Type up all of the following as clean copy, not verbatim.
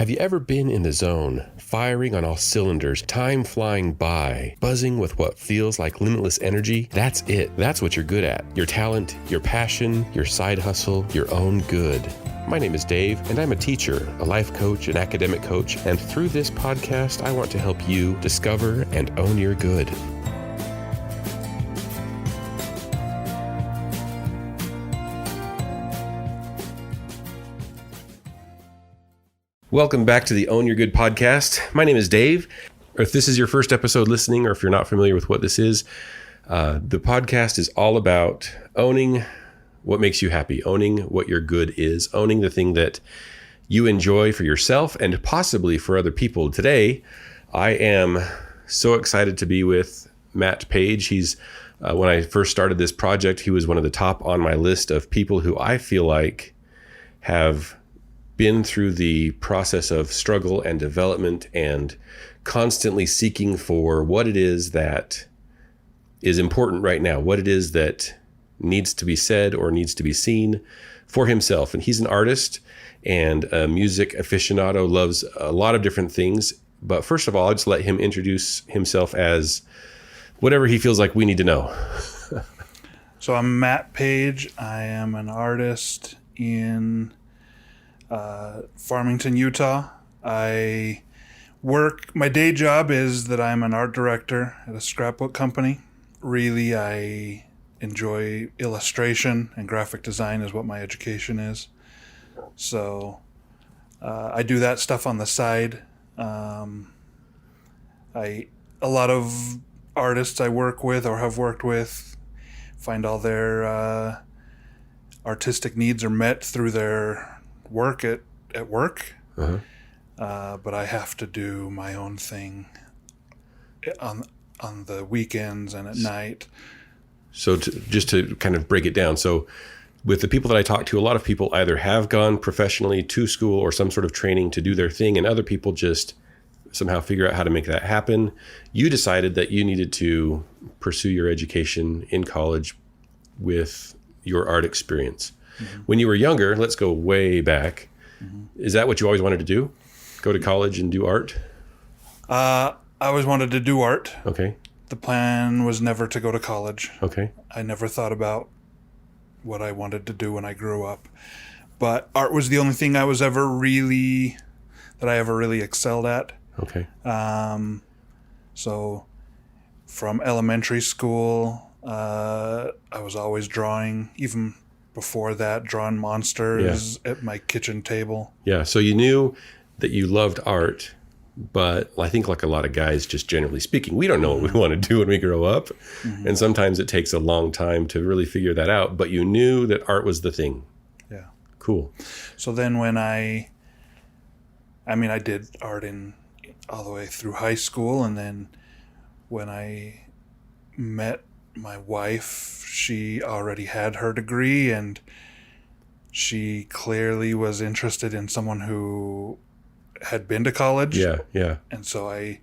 Have you ever been in the zone, firing on all cylinders, time flying by, buzzing with what feels like limitless energy? That's it. That's what you're good at. Your talent, your passion, your side hustle, your own good. My name is Dave, and I'm a teacher, a life coach, an academic coach, and through this podcast, I want to help you discover and own your good. Welcome back to the Own Your Good podcast. My name is Dave. If this is your first episode listening, or if you're not familiar with what this is, the podcast is all about owning what makes you happy, owning what your good is, owning the thing that you enjoy for yourself and possibly for other people. Today, I am so excited to be with Matt Page. He's when I first started this project, he was one of the top on my list of people who I feel like have been through the process of struggle and development and constantly seeking for what it is that is important right now, what it is that needs to be said or needs to be seen for himself. And he's an artist and a music aficionado, loves a lot of different things. But first of all, I'll just let him introduce himself as whatever he feels like we need to know. So I'm Matt Page. I am an artist in Farmington, Utah. My day job is that I'm an art director at a scrapbook company. Really, I enjoy illustration, and graphic design is what my education is. So I do that stuff on the side. A lot of artists I work with or have worked with find all their artistic needs are met through their work at work. But I have to do my own thing on the weekends and at night. So just to kind of break it down. So with the people that I talk to, a lot of people either have gone professionally to school or some sort of training to do their thing, and other people just somehow figure out how to make that happen. You decided that you needed to pursue your education in college with your art experience. Mm-hmm. When you were younger, let's go way back. Mm-hmm. Is that what you always wanted to do? Go to college and do art? I always wanted to do art. Okay. The plan was never to go to college. Okay. I never thought about what I wanted to do when I grew up. But art was the only thing I ever really excelled at. Okay. So from elementary school, I was always drawing, even before that, drawing monsters at my kitchen table. Yeah, so you knew that you loved art, but I think like a lot of guys, just generally speaking, we don't know what we want to do when we grow up. Mm-hmm. And sometimes it takes a long time to really figure that out, but you knew that art was the thing. Yeah. Cool. So then when I did art all the way through high school, and then when I met my wife, she already had her degree, and she clearly was interested in someone who had been to college. Yeah. And so I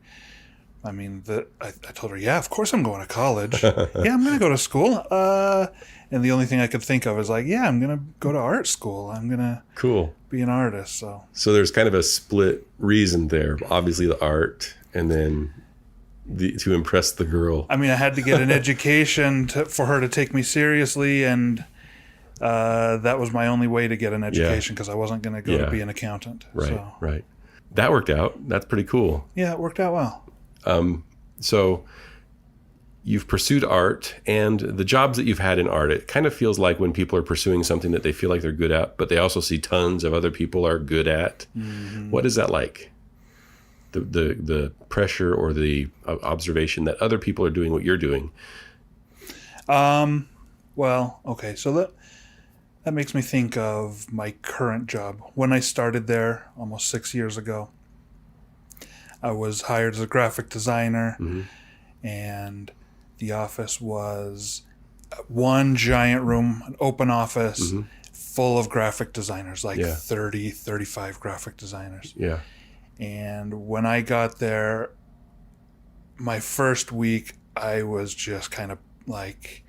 told her, yeah, of course I'm going to college. Yeah, I'm going to go to school. And the only thing I could think of is like, yeah, I'm going to go to art school. I'm going to be an artist. So there's kind of a split reason there. Obviously the art, and then to impress the girl. I mean, I had to get an education for her to take me seriously, and that was my only way to get an education, because I wasn't going to go to be an accountant. Right. That worked out. That's pretty cool. Yeah, it worked out well. So you've pursued art, and the jobs that you've had in art, it kind of feels like when people are pursuing something that they feel like they're good at, but they also see tons of other people are good at. Mm-hmm. What is that like? The pressure or the observation that other people are doing what you're doing? Well, okay, so that makes me think of my current job. When I started there almost 6 years ago, I was hired as a graphic designer, mm-hmm. and the office was one giant room, an open office, mm-hmm. full of graphic designers, 30, 35 graphic designers. Yeah. And when I got there, my first week, I was just kind of like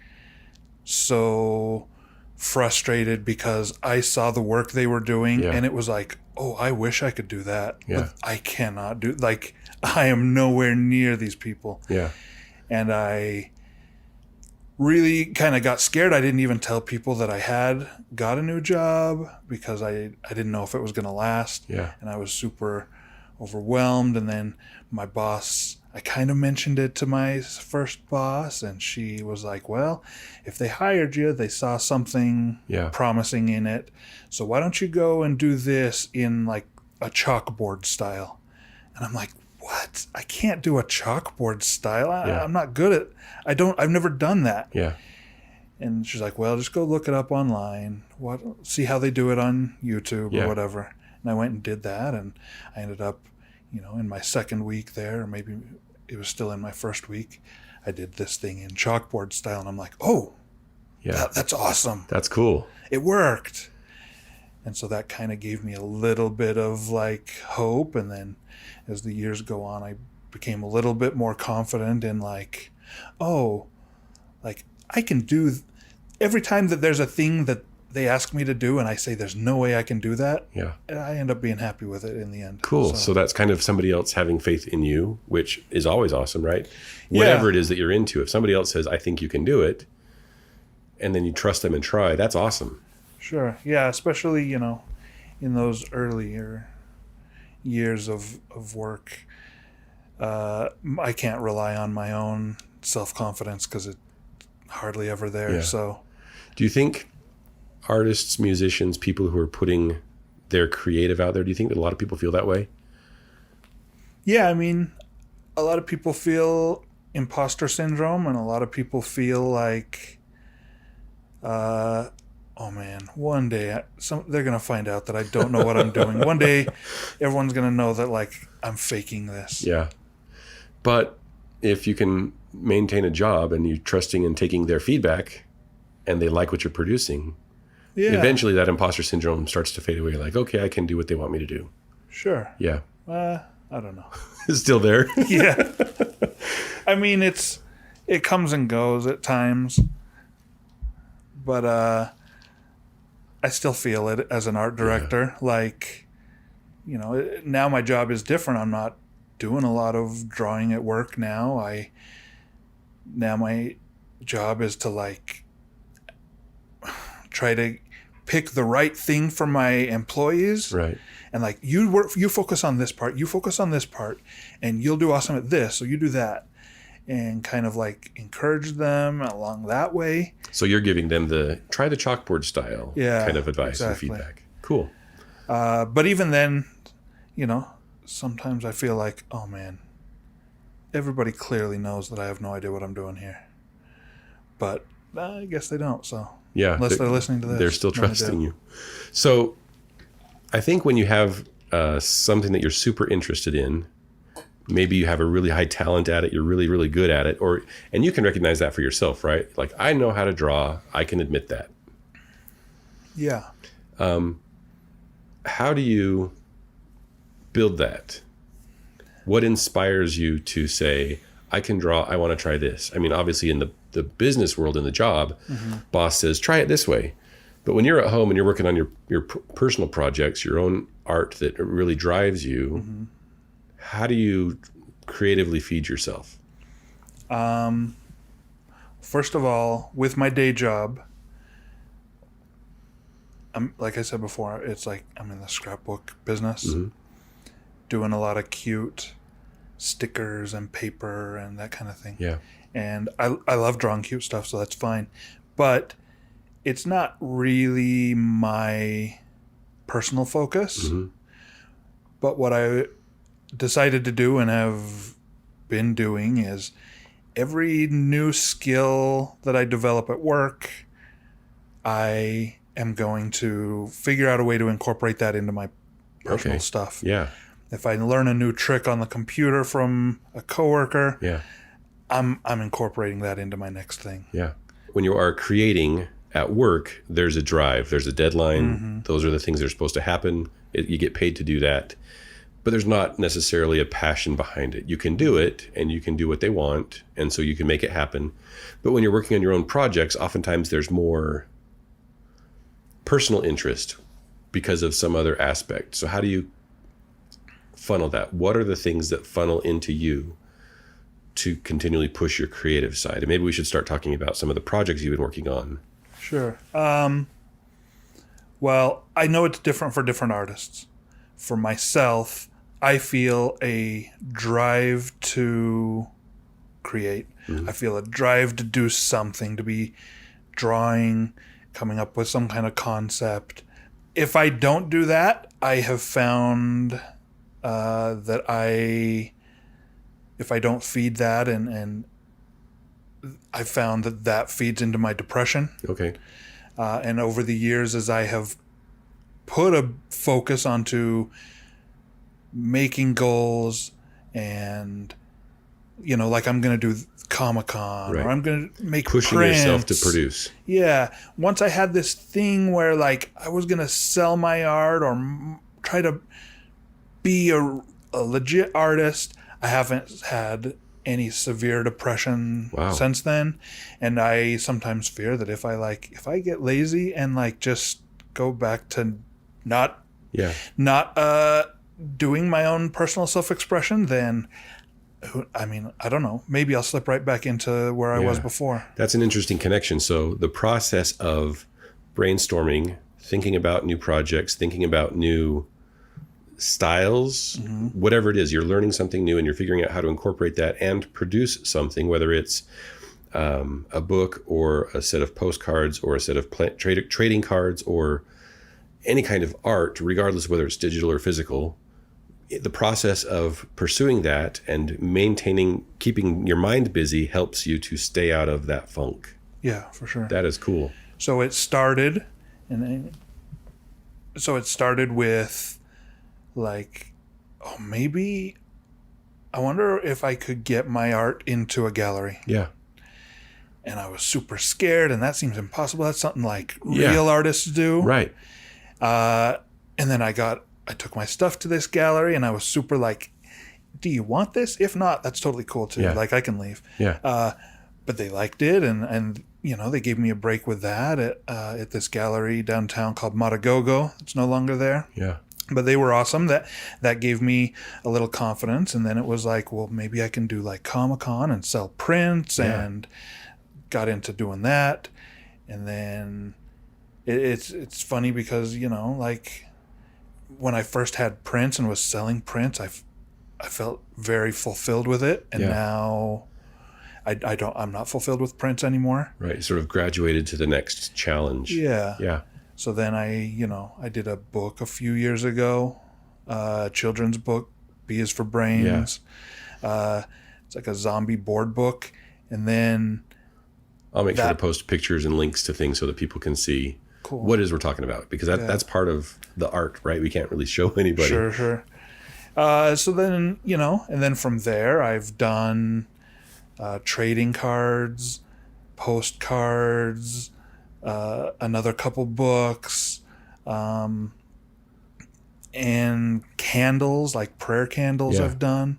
so frustrated because I saw the work they were doing, and it was like oh, I wish I could do that. Yeah. But I cannot do, like, I am nowhere near these people. Yeah. And I really kind of got scared. I didn't even tell people that I had got a new job because I didn't know if it was going to last. Yeah. And I was super overwhelmed. And then my boss, I kind of mentioned it to my first boss, and she was like, well, if they hired you, they saw something promising in it. So why don't you go and do this in like a chalkboard style? And I'm like, what? I can't do a chalkboard style. I'm not good at, I've never done that. Yeah. And she's like, well, just go look it up online. See how they do it on YouTube or whatever. And I went and did that, and I ended up, in my second week there, or maybe it was still in my first week, I did this thing in chalkboard style, and I'm like, oh, that's awesome. That's cool. It worked. And so that kind of gave me a little bit of like hope. And then as the years go on, I became a little bit more confident in like, oh, like I can do every time that there's a thing that they ask me to do and I say there's no way I can do that. Yeah. I end up being happy with it in the end. Cool. So that's kind of somebody else having faith in you, which is always awesome, right? Whatever it is that you're into, if somebody else says, I think you can do it, and then you trust them and try, that's awesome. Sure. Yeah. Especially, in those earlier years of work, I can't rely on my own self-confidence because it's hardly ever there. Yeah. So do you think artists, musicians, people who are putting their creative out there, do you think that a lot of people feel that way? Yeah, I mean, a lot of people feel imposter syndrome, and a lot of people feel like, oh man, one day they're going to find out that I don't know what I'm doing. One day everyone's going to know that like I'm faking this. Yeah. But if you can maintain a job and you're trusting and taking their feedback and they like what you're producing, eventually that imposter syndrome starts to fade away. Like, okay, I can do what they want me to do. Sure. Yeah. I don't know. It's still there. Yeah. I mean, it comes and goes at times, but I still feel it as an art director. Yeah. Like, now my job is different. I'm not doing a lot of drawing at work now. Now my job is to like try to pick the right thing for my employees. Right. And like you focus on this part, you focus on this part, and you'll do awesome at this, so you do that. And kind of like encourage them along that way. So you're giving them try the chalkboard style kind of advice and feedback. Cool. But even then, sometimes I feel like, oh man, everybody clearly knows that I have no idea what I'm doing here. But I guess they don't, so. Yeah. Unless they're listening to this. They're still trusting you. So I think when you have something that you're super interested in, maybe you have a really high talent at it, you're really, really good at it, and you can recognize that for yourself, right? Like, I know how to draw. I can admit that. Yeah. How do you build that? What inspires you to say, I can draw, I want to try this? I mean, obviously in the business world, in the job, boss says, try it this way. But when you're at home and you're working on your personal projects, your own art that really drives you, how do you creatively feed yourself? First of all, with my day job, like I said before, it's like I'm in the scrapbook business, doing a lot of cute stickers and paper and that kind of thing. Yeah. And I love drawing cute stuff, so that's fine. But it's not really my personal focus. But what I decided to do and have been doing is every new skill that I develop at work, I am going to figure out a way to incorporate that into my personal stuff. Yeah. If I learn a new trick on the computer from a coworker, I'm incorporating that into my next thing. Yeah. When you are creating at work, there's a drive, there's a deadline. Those are the things that are supposed to happen. You get paid to do that. But there's not necessarily a passion behind it. You can do it and you can do what they want, and so you can make it happen. But when you're working on your own projects, oftentimes there's more personal interest because of some other aspect. So how do you funnel that? What are the things that funnel into you to continually push your creative side? And maybe we should start talking about some of the projects you've been working on. Sure. Well, I know it's different for different artists. For myself, I feel a drive to create. I feel a drive to do something, to be drawing, coming up with some kind of concept. If I don't do that, I have found that if I don't feed that, and I found that feeds into my depression. Okay. And over the years, as I have put a focus onto making goals and, like I'm going to do Comic-Con, Right. or I'm going to make Pushing prints. yourself to produce. Yeah. Once I had this thing where like I was going to sell my art or try to be a legit artist, I haven't had any severe depression since then. And I sometimes fear that if I get lazy and like just go back to not doing my own personal self-expression, then I don't know, maybe I'll slip right back into where I was before. That's an interesting connection. So the process of brainstorming, thinking about new projects, thinking about new styles, whatever it is, you're learning something new and you're figuring out how to incorporate that and produce something, whether it's a book or a set of postcards or a set of trading cards or any kind of art, regardless of whether it's digital or physical. The process of pursuing that and keeping your mind busy helps you to stay out of that funk. Yeah, for sure. That is cool. So it started with like, maybe I wonder if I could get my art into a gallery. Yeah. And I was super scared, and that seems impossible. That's something like real artists do. Right. And then I took my stuff to this gallery, and I was super like, do you want this? If not, that's totally cool too. Yeah. Like I can leave. Yeah. But they liked it, and they gave me a break with that at this gallery downtown called Matagogo. It's no longer there. Yeah. But they were awesome. That gave me a little confidence, and then it was like, well, maybe I can do like Comic-Con and sell prints, and got into doing that. And then it's funny because like when I first had prints and was selling prints, I felt very fulfilled with it, and now I'm not fulfilled with prints anymore. Right. You sort of graduated to the next challenge. Yeah. Yeah. So then I did a book a few years ago, children's book, B is for Brains. Yeah. It's like a zombie board book. And then I'll make sure to post pictures and links to things so that people can see what it is we're talking about, because that's part of the art, right? We can't really show anybody. Sure. So then, and then from there I've done trading cards, postcards, another couple books, and candles, like prayer candles I've done.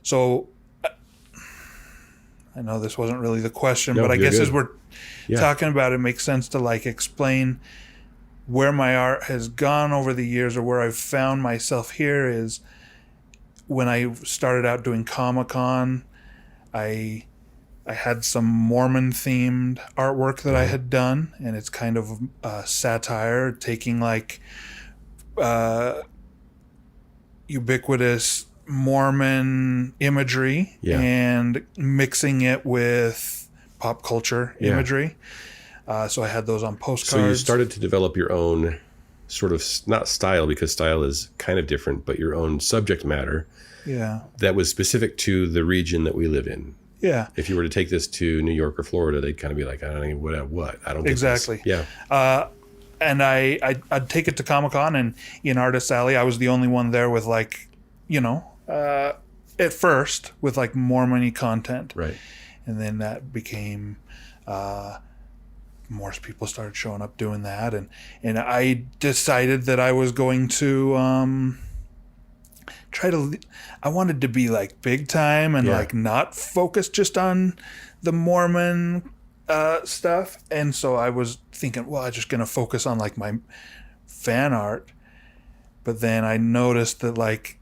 So I know this wasn't really the question, but I guess as we're talking about it, makes sense to like explain where my art has gone over the years, or where I've found myself here is when I started out doing Comic-Con, I had some Mormon themed artwork that I had done, and it's kind of satire, taking like ubiquitous Mormon imagery and mixing it with pop culture imagery. So I had those on postcards. So you started to develop your own sort of, not style, because style is kind of different, but your own subject matter. Yeah. That was specific to the region that we live in. Yeah. If you were to take this to New York or Florida, they'd kind of be like, I don't know what. I don't get exactly. This. Yeah. And I'd take it to Comic-Con, and in Artist Alley, I was the only one there with like, at first with like Mormon-y content. Right. And then that became, more people started showing up doing that. And I decided that I was going to, I wanted to be like big time and like not focus just on the Mormon stuff. And so I was thinking, well, I'm just going to focus on like my fan art, but then I noticed that like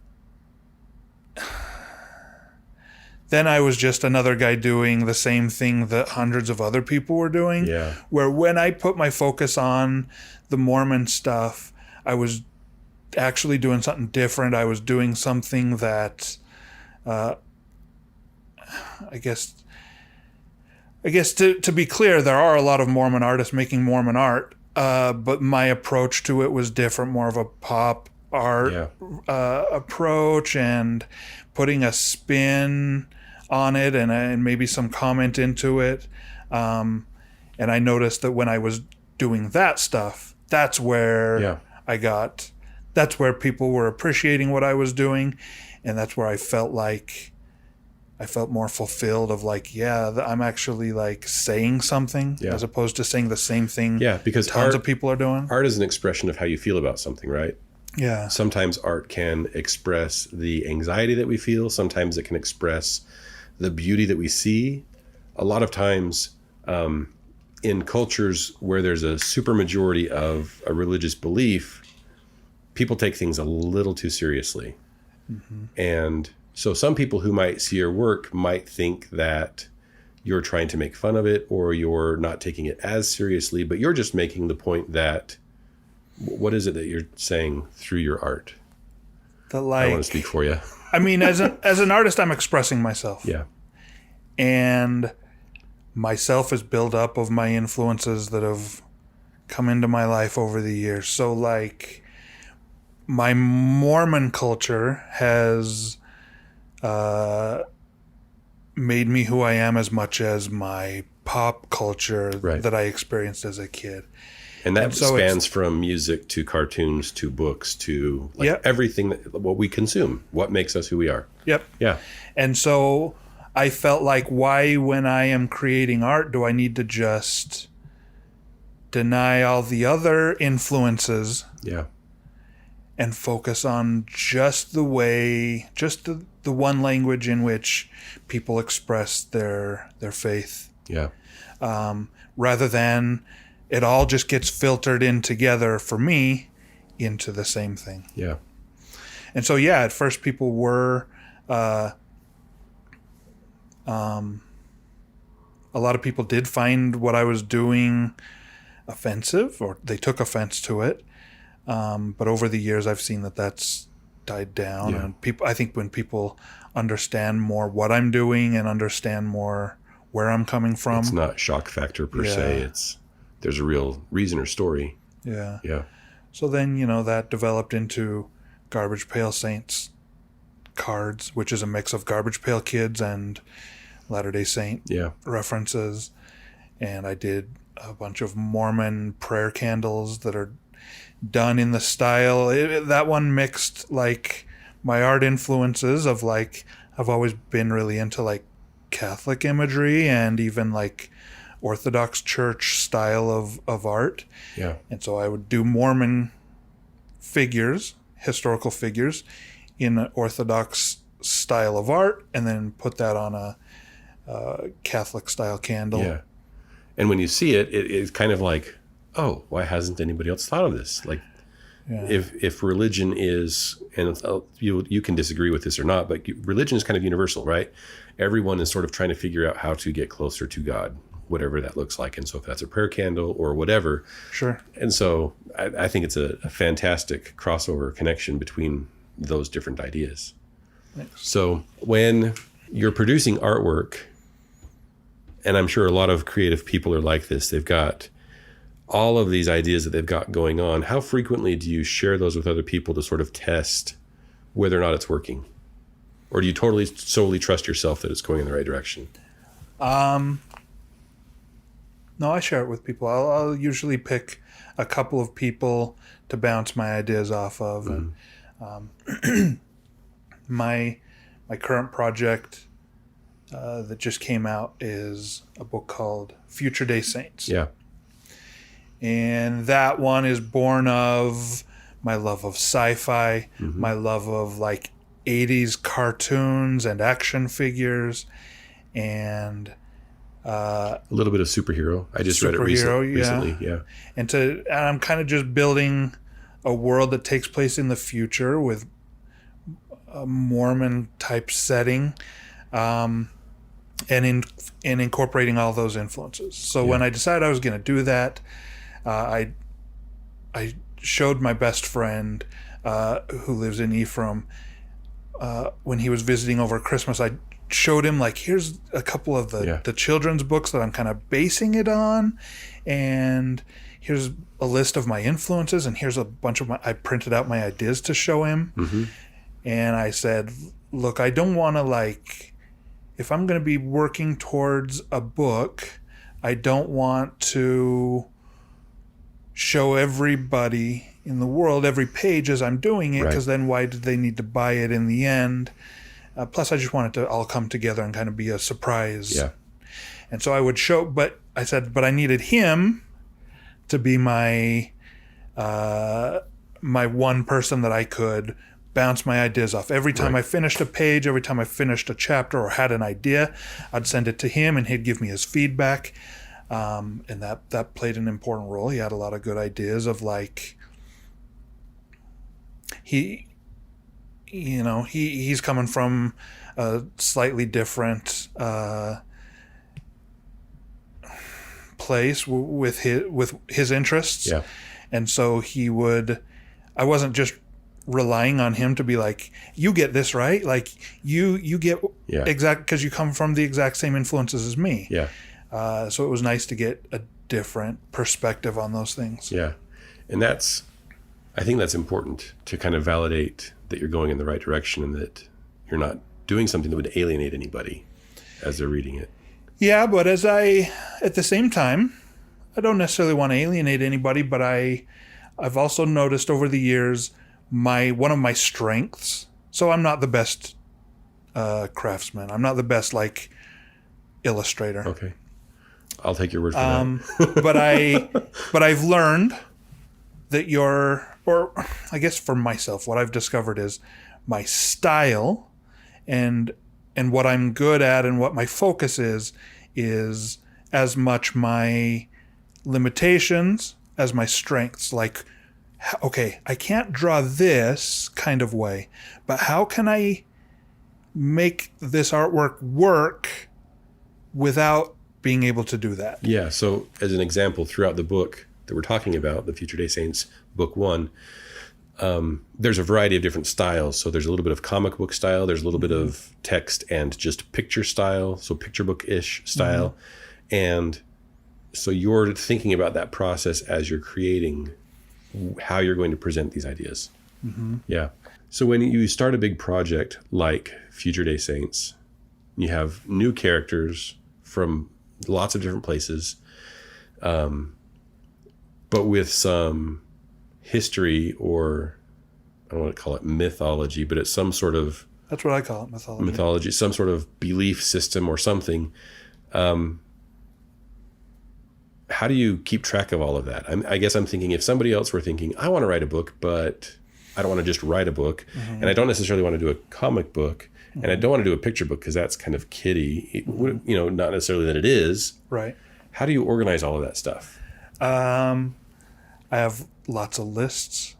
then I was just another guy doing the same thing that hundreds of other people were doing. Yeah. Where when I put my focus on the Mormon stuff, I was actually doing something different. I was doing something that, I guess to be clear, there are a lot of Mormon artists making Mormon art, but my approach to it was different, more of a pop art approach, and putting a spin on it and maybe some comment into it. And I noticed that when I was doing that stuff, that's where that's where people were appreciating what I was doing. And that's where I felt more fulfilled of like, I'm actually like saying something as opposed to saying the same thing. Yeah, because tons of people are doing. Art is an expression of how you feel about something, right? Yeah. Sometimes art can express the anxiety that we feel. Sometimes it can express the beauty that we see. A lot of times in cultures where there's a supermajority of a religious belief, people take things a little too seriously. Mm-hmm. And so some people who might see your work might think that you're trying to make fun of it or you're not taking it as seriously, but you're just making the point that what is it that you're saying through your art? I want to speak for you. I mean, as an artist, I'm expressing myself. Yeah. And myself is built up of my influences that have come into my life over the years. So, like, my Mormon culture has made me who I am as much as my pop culture that I experienced as a kid. And that spans from music to cartoons to books to everything what we consume, what makes us who we are. Yep. Yeah. And so I felt like, why, when I am creating art, do I need to just deny all the other influences? Yeah. And focus on just the one language in which people express their faith. Yeah. Rather than it all just gets filtered in together for me into the same thing. Yeah. And so, at first people were, a lot of people did find what I was doing offensive, or they took offense to it. But over the years, I've seen that that's died down. Yeah. And I think when people understand more what I'm doing and understand more where I'm coming from, it's not shock factor per se. There's a real reason or story. Yeah. Yeah. So then, that developed into Garbage Pail Saints cards, which is a mix of Garbage Pail Kids and Latter-day Saint references. And I did a bunch of Mormon prayer candles that are done in the style. That one mixed like my art influences of like, I've always been really into like Catholic imagery and even like Orthodox church style of art. Yeah. And so I would do Mormon figures, historical figures, in an Orthodox style of art, and then put that on a Catholic style candle. Yeah. And when you see it, it's kind of like, oh, why hasn't anybody else thought of this? Like, if religion is, and you can disagree with this or not, but religion is kind of universal, right? Everyone is sort of trying to figure out how to get closer to God, whatever that looks like. And so if that's a prayer candle or whatever. Sure. And so I think it's a fantastic crossover connection between those different ideas. Thanks. So when you're producing artwork, and I'm sure a lot of creative people are like this, they've got all of these ideas that they've got going on. How frequently do you share those with other people to sort of test whether or not it's working? Or do you totally solely trust yourself that it's going in the right direction? No, I share it with people. I'll usually pick a couple of people to bounce my ideas off of. Mm-hmm. And my current project that just came out is a book called Future Day Saints. Yeah. And that one is born of my love of sci-fi, mm-hmm. my love of like 80s cartoons and action figures, and a little bit of superhero. I just read it recently. Yeah. And I'm kind of just building a world that takes place in the future with a Mormon type setting, and incorporating all those influences. So when I decided I was going to do that, I showed my best friend who lives in Ephraim, when he was visiting over Christmas. I showed him, like, here's a couple of the children's books that I'm kind of basing it on, and here's a list of my influences, and here's a bunch of I printed out my ideas to show him. Mm-hmm. And I said, look, I don't want to, like, if I'm going to be working towards a book, I don't want to show everybody in the world every page as I'm doing it, because then why did they need to buy it in the end? Plus, I just want it to all come together and kind of be a surprise. Yeah. And so I would show, but I said, but I needed him to be my my one person that I could bounce my ideas off. Every time I finished a page, every time I finished a chapter or had an idea, I'd send it to him and he'd give me his feedback. And that played an important role. He had a lot of good ideas of, like, he's coming from a slightly different place with his interests. Yeah. And so I wasn't just relying on him to be like, you get this right, like you get exact, because you come from the exact same influences as me. Yeah. So it was nice to get a different perspective on those things. Yeah. And I think that's important to kind of validate that you're going in the right direction and that you're not doing something that would alienate anybody as they're reading it. Yeah, but at the same time, I don't necessarily want to alienate anybody, but I've also noticed over the years one of my strengths. So I'm not the best craftsman. I'm not the best, like, illustrator. Okay. I'll take your word for that. But I've learned that or I guess for myself, what I've discovered is my style and what I'm good at and what my focus is as much my limitations as my strengths. Like, okay, I can't draw this kind of way, but how can I make this artwork work without being able to do that? Yeah, so as an example, throughout the book that we're talking about, the Future Day Saints, book 1, there's a variety of different styles. So there's a little bit of comic book style, there's a little bit of text and just picture style, so picture book-ish style. Mm-hmm. And so you're thinking about that process as you're creating how you're going to present these ideas. Mm-hmm. Yeah. So when you start a big project like Future Day Saints, you have new characters from lots of different places, but with some history, or I don't want to call it mythology, but it's some sort of... That's what I call it, mythology. Mythology, some sort of belief system or something. How do you keep track of all of that? I guess I'm thinking, if somebody else were thinking, I want to write a book, but I don't want to just write a book, mm-hmm. and I don't necessarily want to do a comic book, mm-hmm. and I don't want to do a picture book because that's kind of kiddie, mm-hmm. Not necessarily that it is. Right. How do you organize all of that stuff? I have lots of lists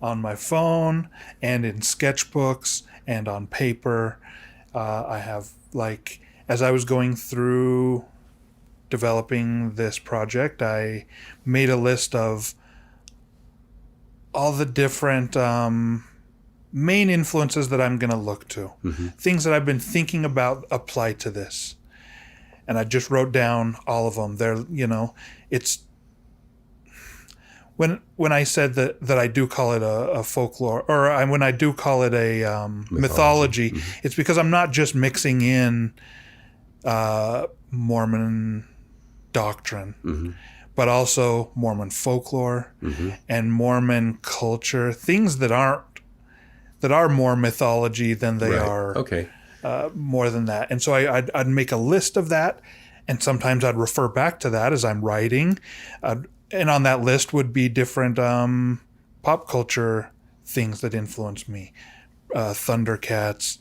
on my phone and in sketchbooks and on paper. I have, like, as I was going through developing this project, I made a list of all the different main influences that I'm going to look to. Mm-hmm. Things that I've been thinking about apply to this. And I just wrote down all of them. They're, it's... When I said that I do call it a folklore, or when I do call it a mythology, mm-hmm. it's because I'm not just mixing in Mormon doctrine, mm-hmm. but also Mormon folklore, mm-hmm. and Mormon culture, things that are more mythology than they are more than that. And so I'd make a list of that, and sometimes I'd refer back to that as I'm writing. And on that list would be different pop culture things that influence me. Thundercats,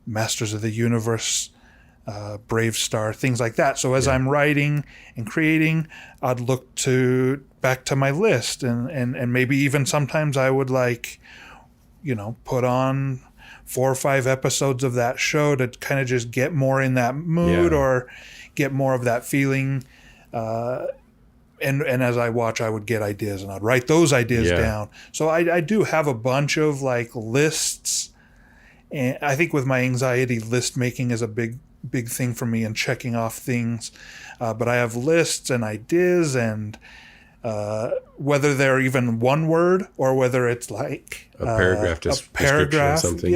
Masters of the Universe, Brave Star, things like that. So as I'm writing and creating, I'd look back to my list, and maybe even sometimes I would put on 4 or 5 episodes of that show to kind of just get more in that mood or get more of that feeling. And as I watch, I would get ideas and I'd write those ideas down. So I do have a bunch of lists. And I think with my anxiety, list making is a big thing for me and checking off things. But I have lists and ideas, and whether they're even one word or whether it's like a paragraph, description or something.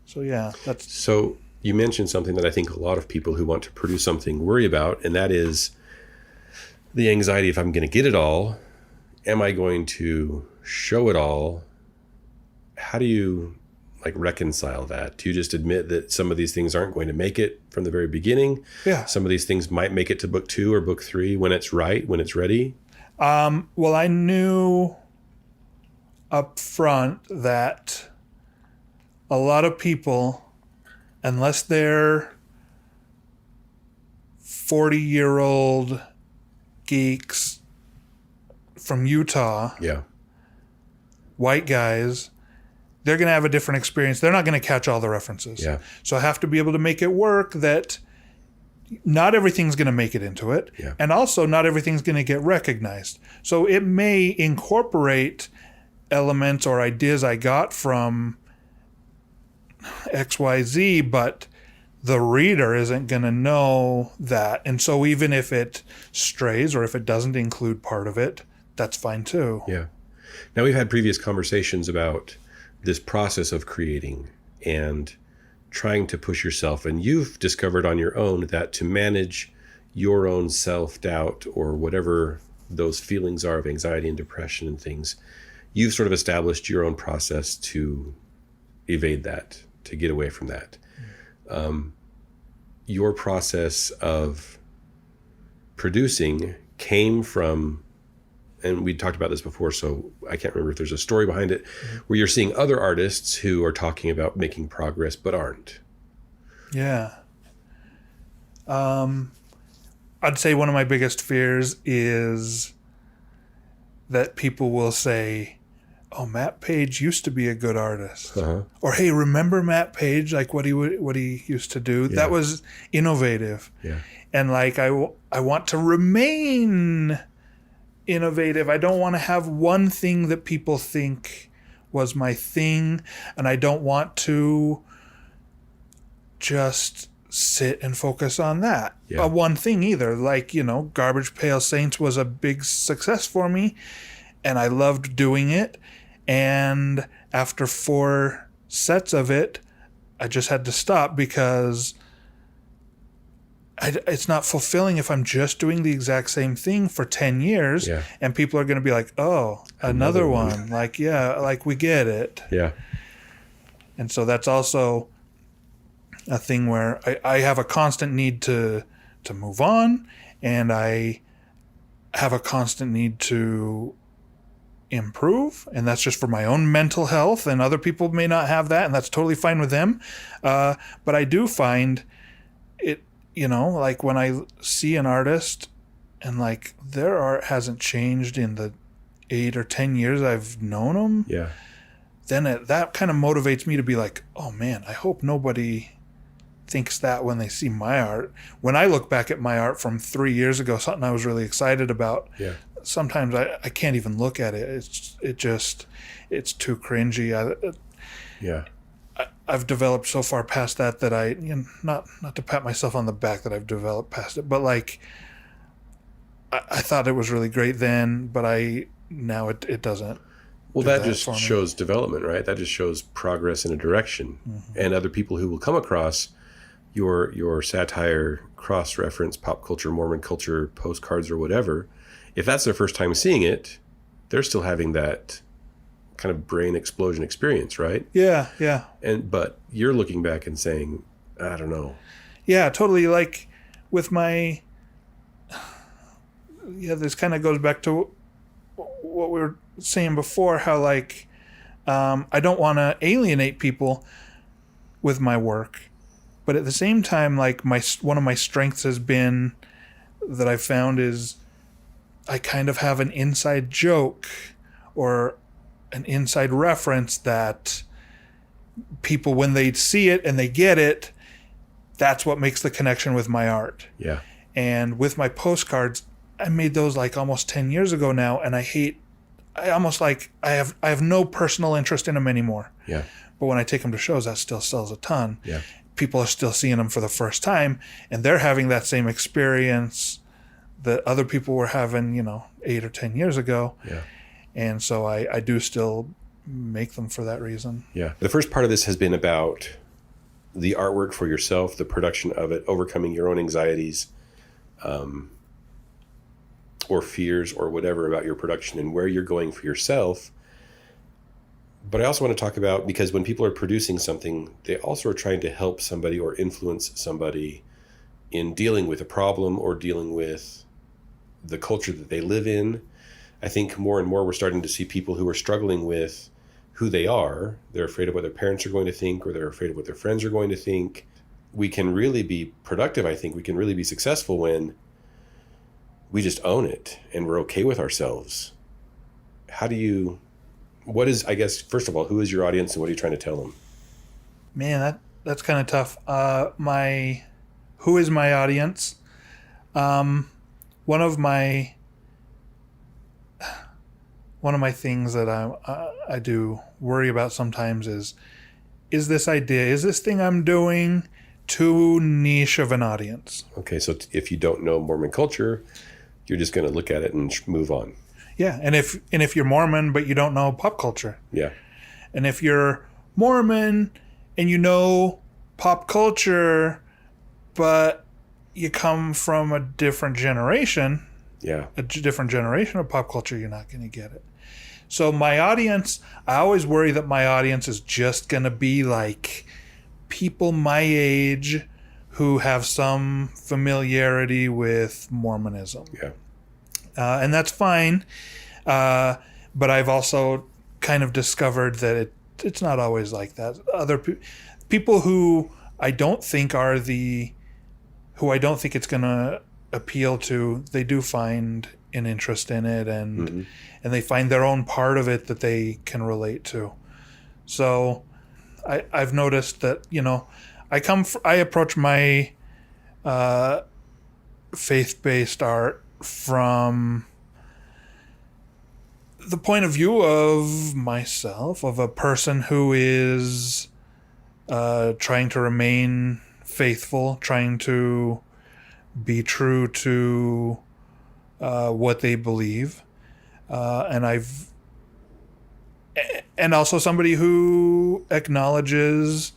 So you mentioned something that I think a lot of people who want to produce something worry about, and that is the anxiety. If I'm going to get it all, am I going to show it all? How do you reconcile that? Do you just admit that some of these things aren't going to make it from the very beginning? Yeah. Some of these things might make it to book 2 or book 3 when it's right, when it's ready? Well, I knew up front that a lot of people, unless they're 40-year-old geeks from Utah, white guys, they're going to have a different experience. They're not going to catch all the references. Yeah. So I have to be able to make it work that not everything's going to make it into it. Yeah. And also not everything's going to get recognized. So it may incorporate elements or ideas I got from XYZ, but the reader isn't going to know that. And so even if it strays or if it doesn't include part of it, that's fine too. Yeah. Now, we've had previous conversations about this process of creating and trying to push yourself. And you've discovered on your own that to manage your own self-doubt or whatever those feelings are of anxiety and depression and things, you've sort of established your own process to evade that, to get away from that. Your process of producing came from, and we talked about this before, so I can't remember if there's a story behind it, where you're seeing other artists who are talking about making progress but aren't. Yeah. I'd say one of my biggest fears is that people will say, oh, Matt Page used to be a good artist. Uh-huh. Or, hey, remember Matt Page, what he used to do? Yeah. That was innovative. Yeah. And I want to remain innovative. I don't want to have one thing that people think was my thing, and I don't want to just sit and focus on that. One thing either. Garbage Pail Saints was a big success for me, and I loved doing it. And after 4 sets of it, I just had to stop because it's not fulfilling if I'm just doing the exact same thing for 10 years and people are going to be like, oh, another one. We get it. Yeah. And so that's also a thing where I have a constant need to move on, and I have a constant need to improve, and that's just for my own mental health, and other people may not have that, and that's totally fine with them. But I do find it, when I see an artist and their art hasn't changed in the 8 or 10 years I've known them, then that kind of motivates me to be like, oh man, I hope nobody thinks that when they see my art. When I look back at my art from 3 years ago, something I was really excited about, sometimes I can't even look at it. It's too cringy. I've developed so far past that I, not to pat myself on the back that I've developed past it, but I thought it was really great then, but now it doesn't. Well, that just shows development, right? That just shows progress in a direction. Mm-hmm. And other people who will come across your satire, cross-reference, pop culture, Mormon culture, postcards or whatever, if that's their first time seeing it, they're still having that kind of brain explosion experience, right? Yeah. But you're looking back and saying, I don't know. Yeah, totally. With my, this kind of goes back to what we were saying before, how I don't want to alienate people with my work. But at the same time, like one of my strengths has been that I've found is I kind of have an inside joke or an inside reference that people, when they see it and they get it, that's what makes the connection with my art. Yeah. And with my postcards, I made those like almost 10 years ago now, and I have no personal interest in them anymore. Yeah. But when I take them to shows, that still sells a ton. Yeah. People are still seeing them for the first time, and they're having that same experience that other people were having, 8 or 10 years ago. Yeah. And so I do still make them for that reason. Yeah. The first part of this has been about the artwork for yourself, the production of it, overcoming your own anxieties, or fears or whatever about your production and where you're going for yourself. But I also want to talk about, because when people are producing something, they also are trying to help somebody or influence somebody in dealing with a problem or dealing with the culture that they live in. I think more and more we're starting to see people who are struggling with who they are. They're afraid of what their parents are going to think, or they're afraid of what their friends are going to think. We can really be productive, I think. We can really be successful when we just own it and we're okay with ourselves. What is, I guess, first of all, who is your audience and what are you trying to tell them? Man, that's kind of tough. Who is my audience? One of my things that I do worry about sometimes is this thing I'm doing too niche of an audience? Okay, so if you don't know Mormon culture, you're just going to look at it and move on. Yeah, and if you're Mormon but you don't know pop culture. Yeah. And if you're Mormon and you know pop culture but you come from a different generation, a different generation of pop culture, you're not going to get it. So my audience, I always worry that my audience is just going to be like people my age who have some familiarity with Mormonism. Yeah. And that's fine. But I've also kind of discovered that it's not always like that. Other people who I don't think it's going to appeal to, they do find an interest in it, and they find their own part of it that they can relate to. So I've noticed that, I approach my faith-based art from the point of view of myself, of a person who is trying to remain faithful, trying to be true to what they believe, and also somebody who acknowledges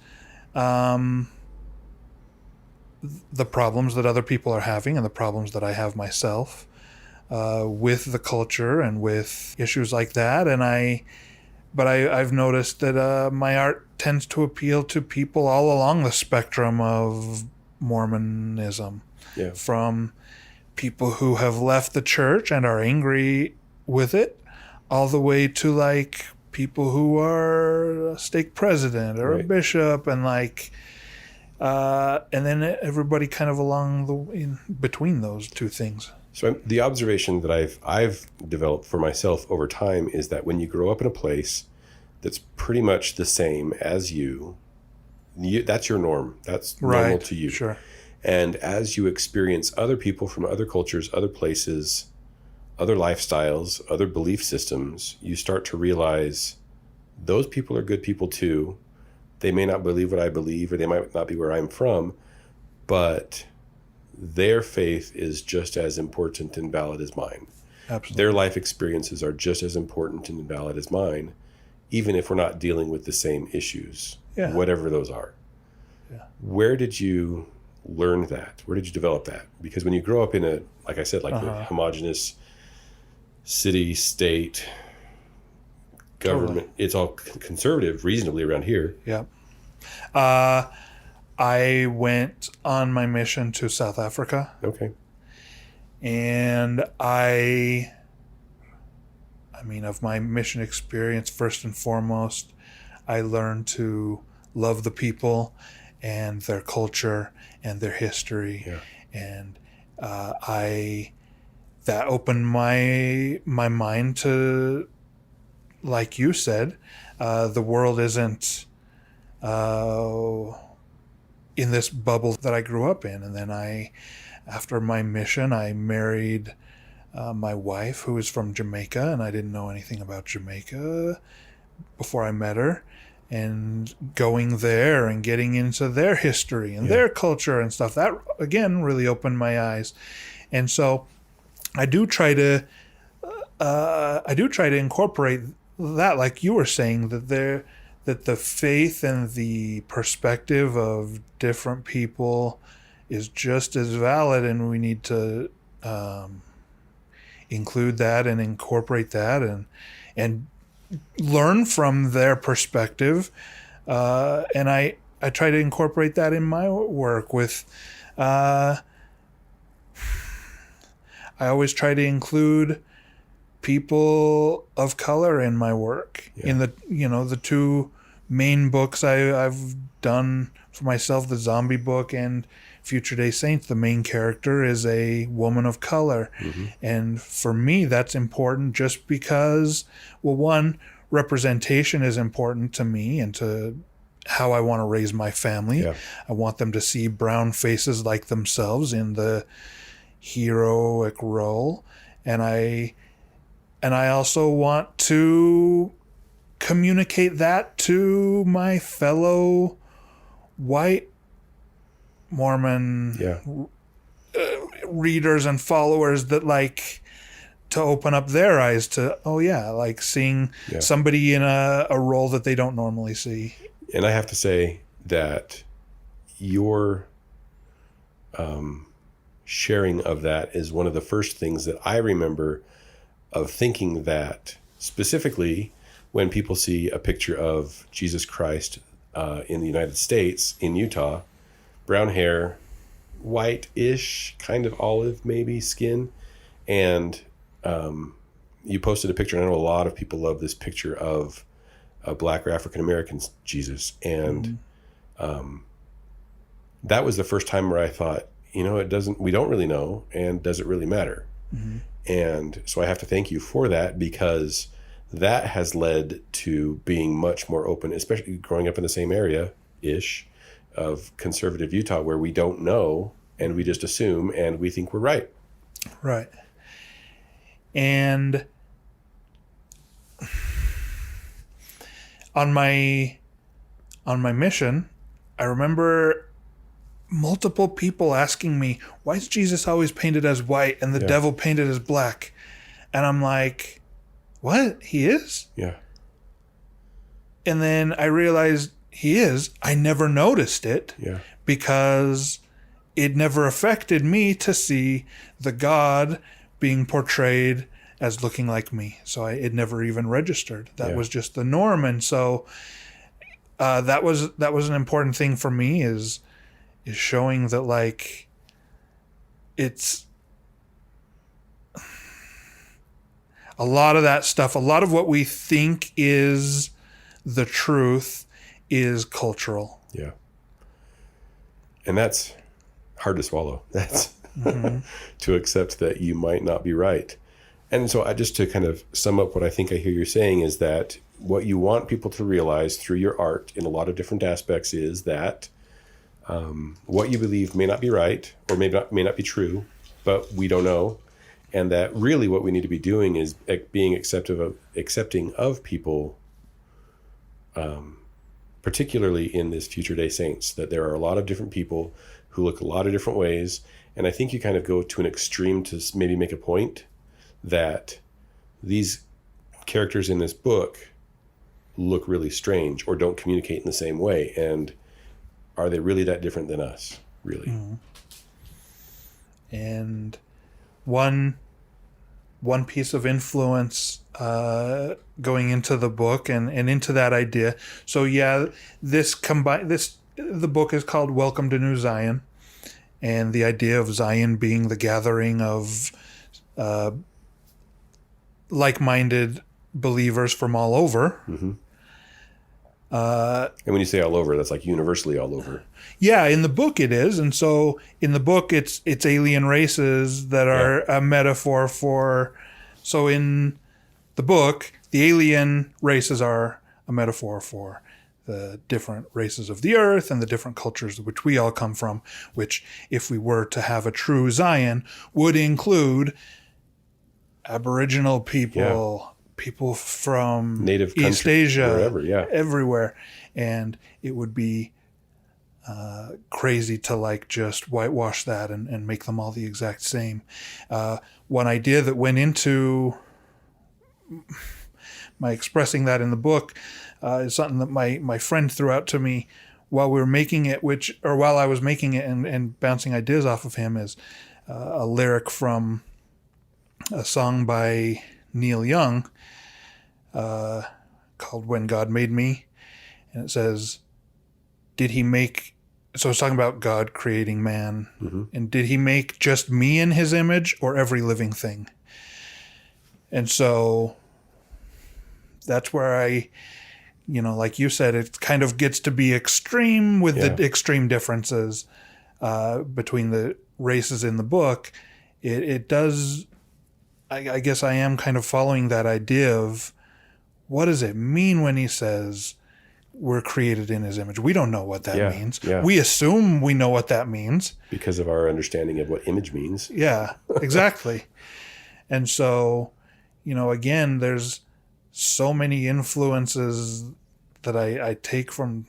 the problems that other people are having and the problems that I have myself with the culture and with issues like that. But I've noticed that my art tends to appeal to people all along the spectrum of Mormonism. Yeah. From people who have left the church and are angry with it, all the way to like people who are a stake president or a bishop, and and then everybody kind of in between those two things. So the observation that I've developed for myself over time is that when you grow up in a place that's pretty much the same as you, that's your norm. That's normal to you. Sure. And as you experience other people from other cultures, other places, other lifestyles, other belief systems, you start to realize those people are good people too. They may not believe what I believe, or they might not be where I'm from, but their faith is just as important and valid as mine. Absolutely. Their life experiences are just as important and valid as mine, even if we're not dealing with the same issues, whatever those are. Yeah. Where did you learn that? Where did you develop that? Because when you grow up in a, like I said, a homogenous city, state, government, it's all conservative reasonably around here. Yeah. I went on my mission to South Africa. Okay. And of my mission experience, first and foremost, I learned to love the people and their culture and their history. Yeah. And that opened my mind to, like you said, the world isn't in this bubble that I grew up in. And then after my mission, I married my wife, who is from Jamaica, and I didn't know anything about Jamaica before I met her. And going there and getting into their history and their culture and stuff, that again really opened my eyes. And so I do try to incorporate that, like you were saying, that the faith and the perspective of different people is just as valid, and we need to include that and incorporate that and learn from their perspective. And I try to incorporate that in my work with, I always try to include people of color in my work. In the two main books I've done for myself, the zombie book and Future Day Saints, the main character is a woman of color. And for me, that's important just because, well, one, representation is important to me and to how I want to raise my family. I want them to see brown faces like themselves in the heroic role. And I also want to communicate that to my fellow white Mormon readers and followers, that like to open up their eyes to, like seeing somebody in a role that they don't normally see. And I have to say that your sharing of that is one of the first things that I remember of thinking, that specifically when people see a picture of Jesus Christ in the United States, in Utah, brown hair, white-ish, kind of olive maybe skin, and you posted a picture, and I know a lot of people love this picture of a Black or African American Jesus, and that was the first time where I thought, we don't really know, and does it really matter? And so I have to thank you for that, because that has led to being much more open, especially growing up in the same area-ish of conservative Utah, where we don't know and we just assume and we think we're right. Right. And on my mission, I remember multiple people asking me, why is Jesus always painted as white and the devil painted as black? And I'm like, what? He is? Yeah. And then I realized he is. I never noticed it because it never affected me to see the God being portrayed as looking like me. So it never even registered. That was just the norm. And so that was an important thing for me, is showing that, like, it's a lot of that stuff, a lot of what we think is the truth is cultural. Yeah. And that's hard to swallow. That's to accept that you might not be right. And so just to kind of sum up what I think I hear you saying is that what you want people to realize through your art in a lot of different aspects is that what you believe may not be right, or may not be true, but we don't know. And that really what we need to be doing is being accepting of people, particularly in this Future Day Saints, that there are a lot of different people who look a lot of different ways. And I think you kind of go to an extreme to maybe make a point that these characters in this book look really strange or don't communicate in the same way. And are they really that different than us, really? And one piece of influence going into the book and into that idea. So the book is called Welcome to New Zion, and the idea of Zion being the gathering of like-minded believers from all over. And when you say all over, that's like universally all over. Yeah, in the book it is. And so in the book it's alien races that are a metaphor for. So in the book, the alien races are a metaphor for the different races of the earth and the different cultures which we all come from, which, if we were to have a true Zion, would include Aboriginal people, people from Native East country, Asia, wherever, everywhere. And it would be crazy to like just whitewash that and make them all the exact same. One idea that went into my expressing that in the book is something that my friend threw out to me while we were making it, while I was making it and bouncing ideas off of him, is a lyric from a song by Neil Young called "When God Made Me," and it says, "Did He make?" So it's talking about God creating man, and did He make just me in His image or every living thing? And so that's where like you said, it kind of gets to be extreme with the extreme differences between the races in the book. It does. I guess I am kind of following that idea of what does it mean when He says we're created in His image? We don't know what that means. Yeah. We assume we know what that means because of our understanding of what image means. Yeah, exactly. And so, again, there's so many influences that I take from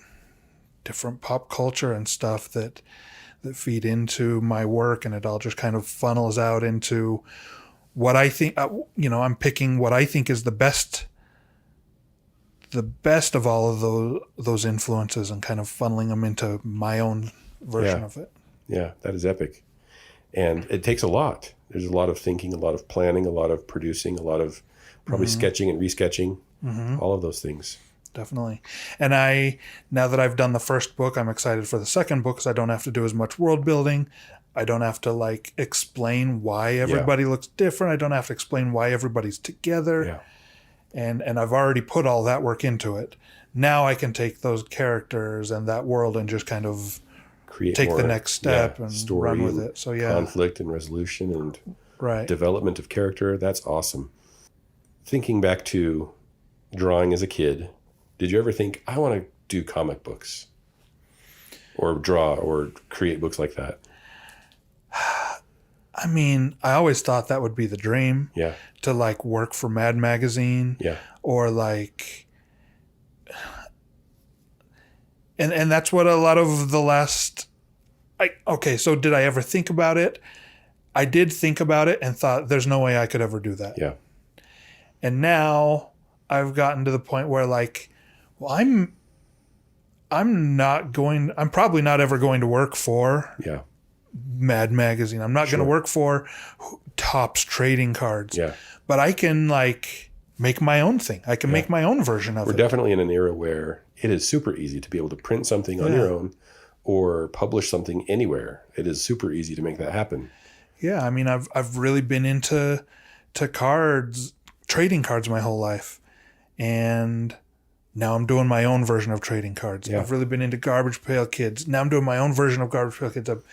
different pop culture and stuff that feed into my work, and it all just kind of funnels out into what I think, I'm picking what I think is the best of all of those influences and kind of funneling them into my own version of it. Yeah, that is epic. And it takes a lot. There's a lot of thinking, a lot of planning, a lot of producing, a lot of probably sketching and resketching, all of those things. Definitely. And now that I've done the first book, I'm excited for the second book because I don't have to do as much world building. I don't have to explain why everybody looks different. I don't have to explain why everybody's together. Yeah. And I've already put all that work into it. Now I can take those characters and that world and just kind of take the next step and story run with it. So conflict and resolution and development of character. That's awesome. Thinking back to drawing as a kid, did you ever think, I want to do comic books or draw or create books like that? I mean, I always thought that would be the dream. Yeah. To work for Mad Magazine. Yeah. Or and that's what a lot of the last. So did I ever think about it? I did think about it and thought, there's no way I could ever do that. Yeah. And now I've gotten to the point where I'm probably not ever going to work for Mad Magazine. I'm not going to work for Topps trading cards. Yeah. But I can make my own thing. I can make my own version of it. We're definitely in an era where it is super easy to be able to print something on your own or publish something anywhere. It is super easy to make that happen. Yeah, I mean, I've really been into trading cards my whole life, and now I'm doing my own version of trading cards. Yeah. I've really been into Garbage Pail Kids. Now I'm doing my own version of Garbage Pail Kids. I've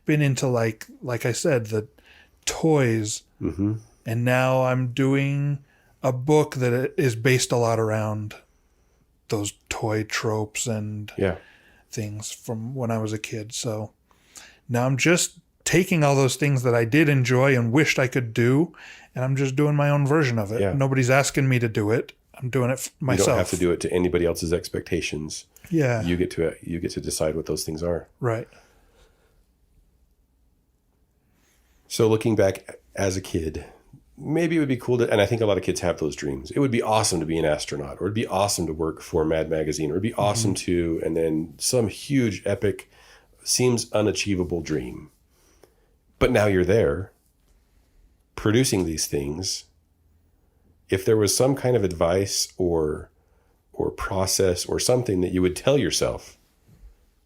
been into like I said, the toys, and now I'm doing a book that is based a lot around those toy tropes and things from when I was a kid. So now I'm just taking all those things that I did enjoy and wished I could do, and I'm just doing my own version of it. Yeah. Nobody's asking me to do it. I'm doing it myself. You don't have to do it to anybody else's expectations. Yeah. You get to decide what those things are. Right. So looking back as a kid, maybe it would be cool to, and I think a lot of kids have those dreams. It would be awesome to be an astronaut, or it'd be awesome to work for Mad Magazine, or it'd be awesome to, and then some huge, epic, seems unachievable dream. But now you're there producing these things. If there was some kind of advice or process or something that you would tell yourself,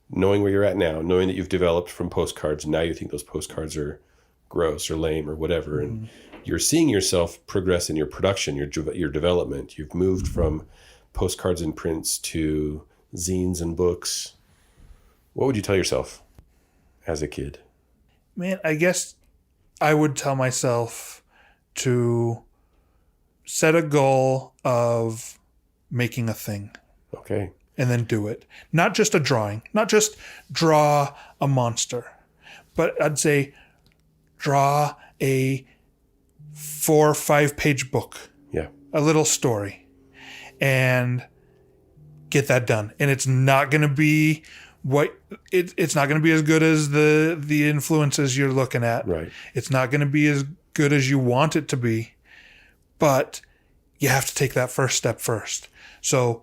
knowing where you're at now, knowing that you've developed from postcards, now you think those postcards are gross or lame or whatever, and you're seeing yourself progress in your production, your development. You've moved from postcards and prints to zines and books, what would you tell yourself as a kid? Man, I guess I would tell myself to set a goal of making a thing. Okay. And then do it. Not just a drawing, not just draw a monster, but I'd say draw a 4 or 5 page book. Yeah. A little story. And get that done. And it's not going to be it's not going to be as good as the influences you're looking at. Right. It's not going to be as good as you want it to be. But you have to take that first step first. So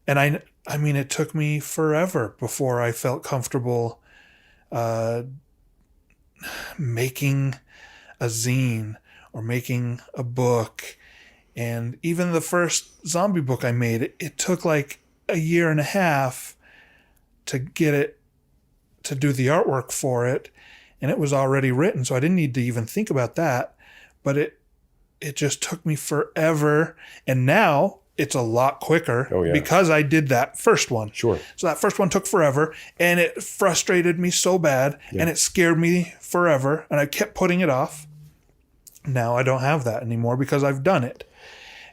I mean, it took me forever before I felt comfortable making a zine or making a book. And even the first zombie book I made, it took like a year and a half to get it, to do the artwork for it. And it was already written, so I didn't need to even think about that. But it just took me forever. And now it's a lot quicker because I did that first one. Sure. So that first one took forever, and it frustrated me so bad, and it scared me forever, and I kept putting it off. Now I don't have that anymore because I've done it.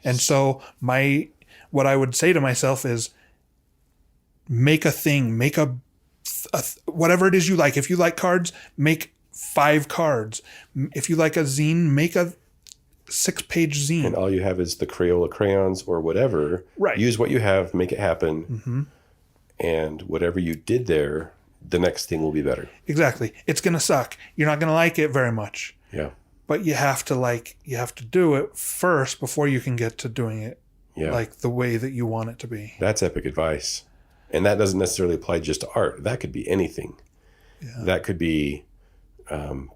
And so what I would say to myself is make a thing, make a whatever it is you like. If you like cards, make 5 cards. If you like a zine, make a 6-page zine. And all you have is the Crayola crayons or whatever. Right. Use what you have, make it happen. Mm-hmm. And whatever you did there, the next thing will be better. Exactly. It's going to suck. You're not going to like it very much. Yeah. But you have to do it first before you can get to doing it like the way that you want it to be. That's epic advice. And that doesn't necessarily apply just to art. That could be anything. Yeah. That could be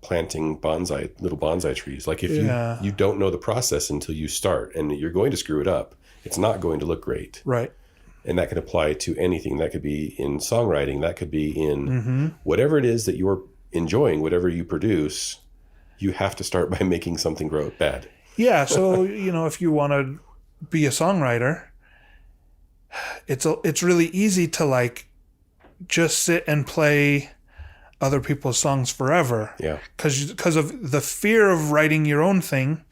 planting little bonsai trees. Like if you don't know the process until you start, and you're going to screw it up, it's not going to look great. Right. And that can apply to anything. That could be in songwriting. That could be in whatever it is that you're enjoying, whatever you produce. You have to start by making something grow bad. Yeah. So, if you want to be a songwriter, it's really easy to just sit and play other people's songs forever. Yeah. Because of the fear of writing your own thing,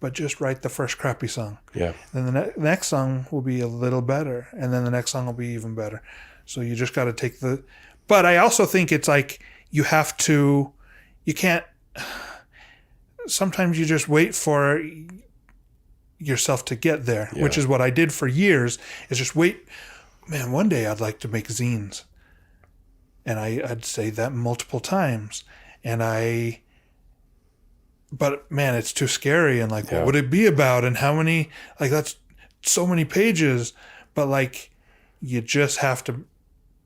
but just write the first crappy song. Yeah. Then the next song will be a little better, and then the next song will be even better. So you just got to take but I also think it's you can't, sometimes you just wait for yourself to get there, which is what I did for years, is just wait. Man, one day I'd like to make zines. And I'd say that multiple times. But man, it's too scary. And what would it be about? And how many, that's so many pages. But you just have to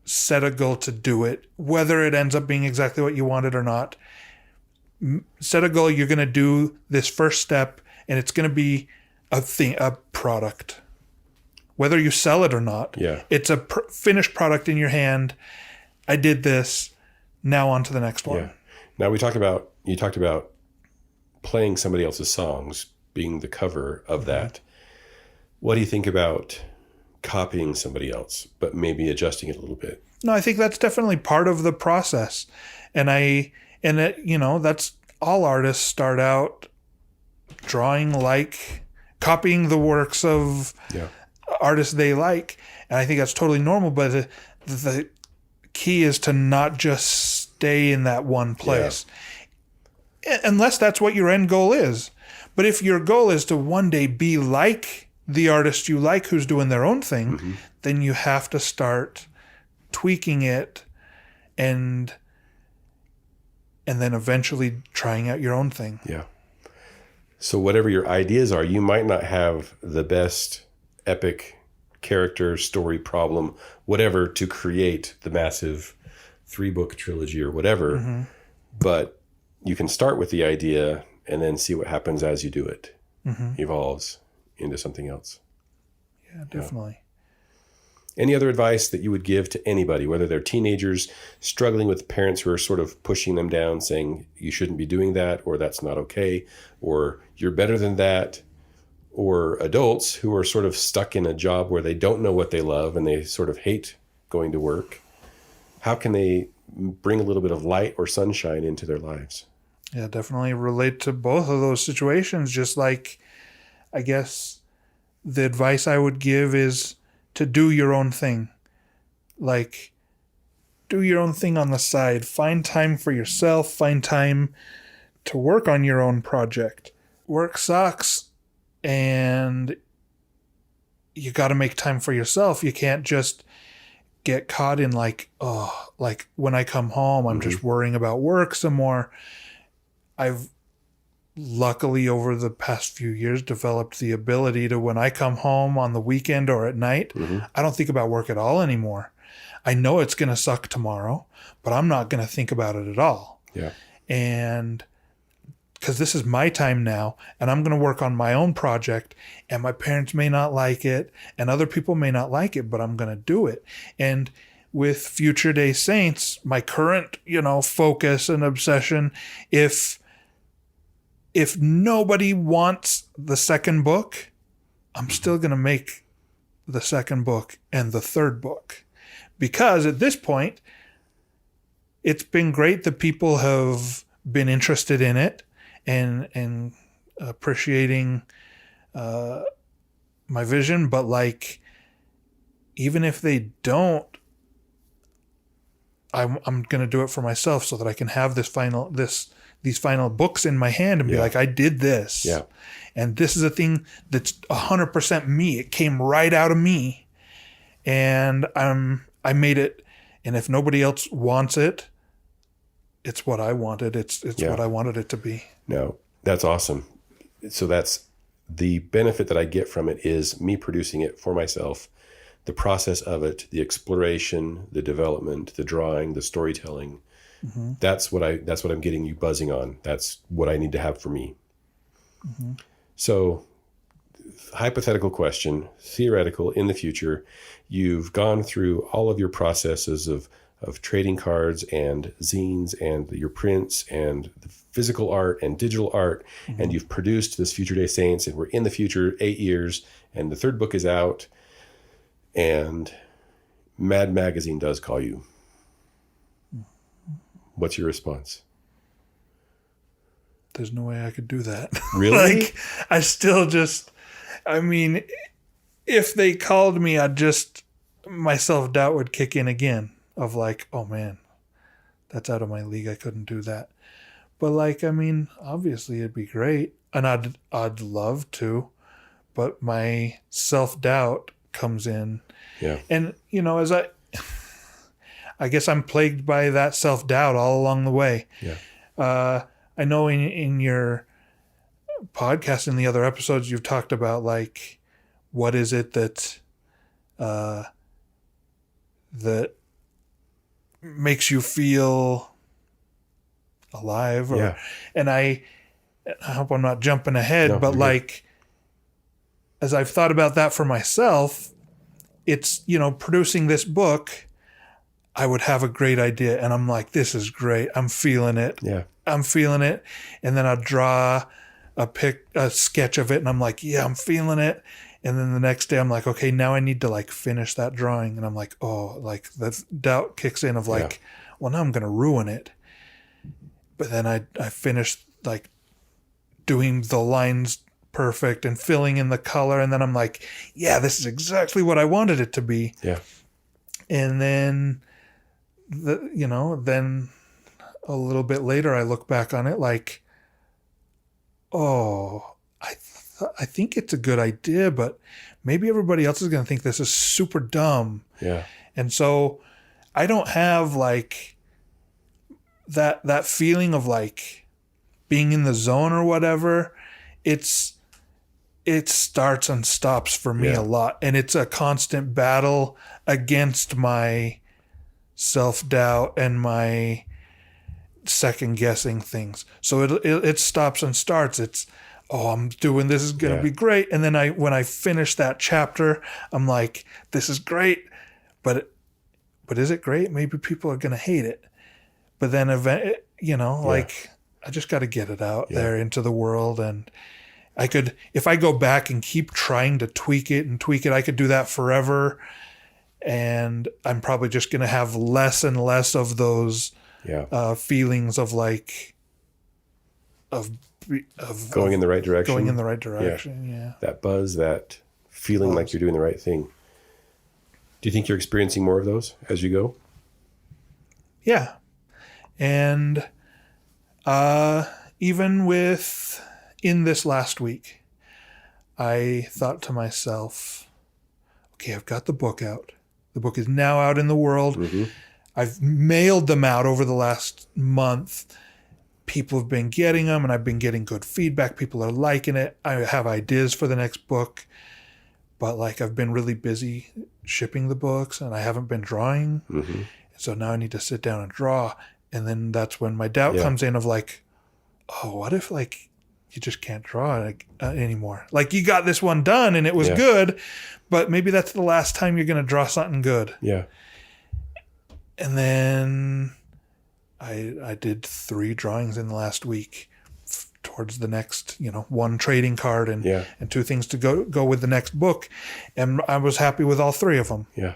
set a goal to do it, whether it ends up being exactly what you wanted or not. Set a goal. You're going to do this first step, and it's going to be a product, whether you sell it or not. Yeah. It's a finished product in your hand. I did this. Now on to the next one. Yeah. Now you talked about playing somebody else's songs, being the cover of that. What do you think about copying somebody else, but maybe adjusting it a little bit? No, I think that's definitely part of the process. That's all artists start out drawing copying the works of artists they like. And I think that's totally normal, but the key is to not just stay in that one place. Unless that's what your end goal is. But if your goal is to one day be like the artist you like who's doing their own thing, then you have to start tweaking it and then eventually trying out your own thing. Yeah. So whatever your ideas are, you might not have the best epic character, story, problem, whatever, to create the massive 3-book trilogy or whatever. But you can start with the idea and then see what happens as you do it. Evolves into something else. Yeah, definitely. Any other advice that you would give to anybody, whether they're teenagers struggling with parents who are sort of pushing them down, saying you shouldn't be doing that, or that's not okay, or you're better than that, or adults who are sort of stuck in a job where they don't know what they love and they sort of hate going to work, how can they bring a little bit of light or sunshine into their lives? Yeah, definitely relate to both of those situations. Just like, I guess the advice I would give is to do your own thing. Like, do your own thing on the side. Find time for yourself. Find time to work on your own project. Work sucks, and you got to make time for yourself. You can't just get caught in like when I come home, I'm just worrying about work some more. I've luckily over the past few years developed the ability to, when I come home on the weekend or at night, I don't think about work at all anymore. I know it's going to suck tomorrow, but I'm not going to think about it at all. Yeah. And because this is my time now, and I'm going to work on my own project, and my parents may not like it, and other people may not like it, but I'm going to do it. And with Future Day Saints, my current, focus and obsession, if nobody wants the second book, I'm still going to make the second book and the third book. Because at this point, it's been great that people have been interested in it and appreciating my vision. But like, even if they don't, I'm going to do it for myself so that I can have these final books in my hand and be like, I did this. Yeah. And this is a thing that's 100% me. It came right out of me. And I made it. And if nobody else wants it, it's what I wanted. It's what I wanted it to be. No, that's awesome. So that's the benefit that I get from it is me producing it for myself, the process of it, the exploration, the development, the drawing, the storytelling. Mm-hmm. That's what I'm getting you buzzing on. That's what I need to have for me. Mm-hmm. So, hypothetical question, theoretical, in the future, you've gone through all of your processes of trading cards and zines and your prints and the physical art and digital art, and you've produced this Future Day Saints, and we're in the future 8 years, and the third book is out, and Mad Magazine does call you. What's your response? There's no way I could do that. Really? I still if they called me, my self-doubt would kick in again of like, oh man, that's out of my league. I couldn't do that. But obviously it'd be great. And I'd love to, but my self-doubt comes in. Yeah. And, as I guess I'm plagued by that self-doubt all along the way. Yeah. I know in your podcast, in the other episodes, you've talked about like, what is it that makes you feel alive? And I hope I'm not jumping ahead, but like, as I've thought about that for myself, it's, producing this book, I would have a great idea. And I'm like, this is great. I'm feeling it. Yeah. I'm feeling it. And then I'll draw a sketch of it. And I'm like, yeah, I'm feeling it. And then the next day I'm like, okay, now I need to like finish that drawing. And I'm like, oh, like the doubt kicks in of like, well, now I'm going to ruin it. But then I finished like doing the lines perfect and filling in the color. And then I'm like, yeah, this is exactly what I wanted it to be. Yeah. And then, then a little bit later, I look back on it like, oh, I think it's a good idea, but maybe everybody else is going to think this is super dumb. Yeah. And so I don't have like that feeling of like being in the zone or whatever. It starts and stops for me a lot. And it's a constant battle against my self-doubt and my second guessing things. So it stops and starts. It's, oh, I'm doing this is going to be great. And then when I finish that chapter, I'm like, this is great, but is it great? Maybe people are going to hate it. But then like I just got to get it out there into the world. And if I go back and keep trying to tweak it, I could do that forever. And I'm probably just going to have less and less of those feelings of like, of going in the right direction. Going in the right direction, yeah. That buzz, that feeling like you're doing the right thing. Do you think you're experiencing more of those as you go? Yeah. And even in this last week, I thought to myself, okay, I've got the book out. The book is now out in the world. Mm-hmm. I've mailed them out over the last month. People have been getting them, and I've been getting good feedback. People are liking it. I have ideas for the next book. But like I've been really busy shipping the books, and I haven't been drawing. Mm-hmm. So now I need to sit down and draw. And then that's when my doubt comes in of like, oh, what if like you just can't draw anymore? Like you got this one done and it was good, but maybe that's the last time you're going to draw something good. Yeah. And then I did 3 drawings in the last week towards the next, one trading card and 2 things to go with the next book. And I was happy with all 3 of them. Yeah.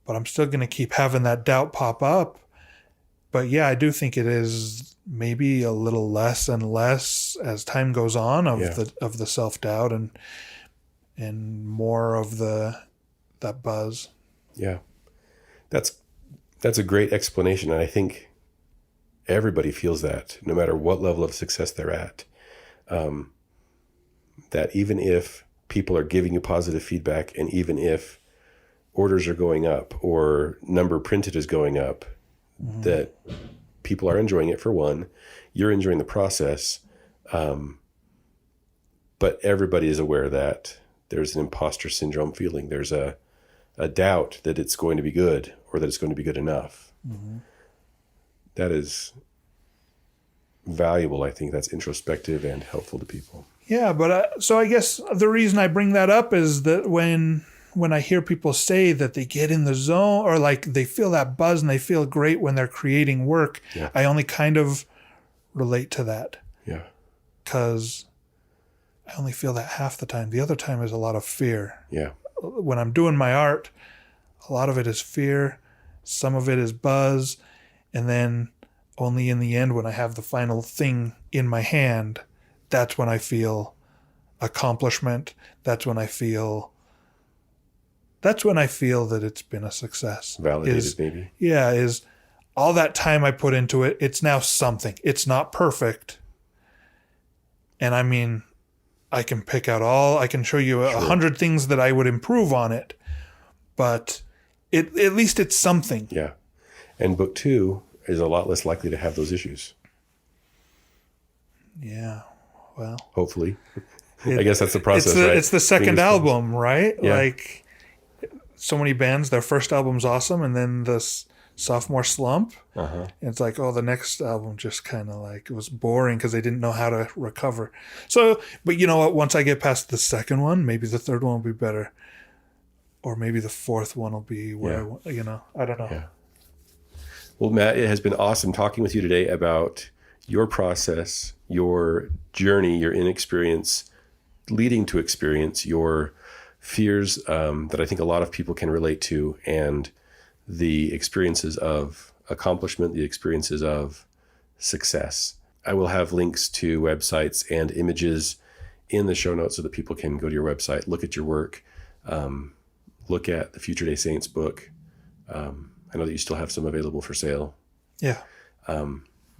But I'm still going to keep having that doubt pop up. But yeah, I do think it is maybe a little less and less as time goes on of the self-doubt and more of that buzz. Yeah. That's a great explanation. And I think everybody feels that no matter what level of success they're at. That even if people are giving you positive feedback and even if orders are going up or number printed is going up, that people are enjoying it for one, you're enjoying the process. But everybody is aware that there's an imposter syndrome feeling. There's a doubt that it's going to be good or that it's going to be good enough. Mm-hmm. That is valuable. I think that's introspective and helpful to people. Yeah. But so I guess the reason I bring that up is that when I hear people say that they get in the zone or like they feel that buzz and they feel great when they're creating work, I only kind of relate to that. Yeah. Because I only feel that half the time. The other time is a lot of fear. Yeah. When I'm doing my art, a lot of it is fear. Some of it is buzz. And then only in the end, when I have the final thing in my hand, that's when I feel accomplishment. That's when I feel that it's been a success. Validated, maybe. Yeah, is all that time I put into it, it's now something. It's not perfect. And I mean, I can show you 100 things that I would improve on it. But at least it's something. Yeah. And book 2 is a lot less likely to have those issues. Yeah. Well. Hopefully. I guess that's the process, right? It's the second album, right? Yeah. Like so many bands, their first album's awesome, and then the sophomore slump. And it's like, oh, the next album just kind of like it was boring because they didn't know how to recover. So, but you know what? Once I get past the second one, maybe the third one will be better, or maybe the fourth one will be where I don't know. Yeah. Well, Matt, it has been awesome talking with you today about your process, your journey, your inexperience leading to experience, your fears that I think a lot of people can relate to, and the experiences of accomplishment, the experiences of success. I will have links to websites and images in the show notes so that people can go to your website, look at your work, look at the Future Day Saints book. I know that you still have some available for sale. Yeah.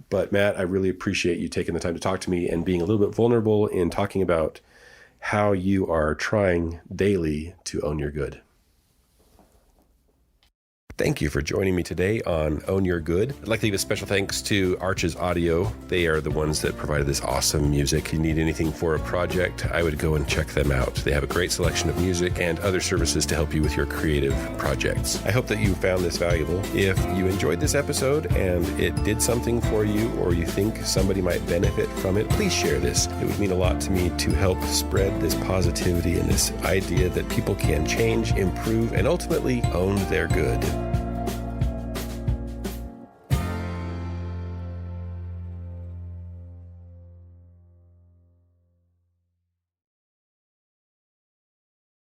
But Matt, I really appreciate you taking the time to talk to me and being a little bit vulnerable in talking about how you are trying daily to own your good. Thank you for joining me today on Own Your Good. I'd like to give a special thanks to Arches Audio. They are the ones that provided this awesome music. If you need anything for a project, I would go and check them out. They have a great selection of music and other services to help you with your creative projects. I hope that you found this valuable. If you enjoyed this episode and it did something for you, or you think somebody might benefit from it, please share this. It would mean a lot to me to help spread this positivity and this idea that people can change, improve, and ultimately own their good.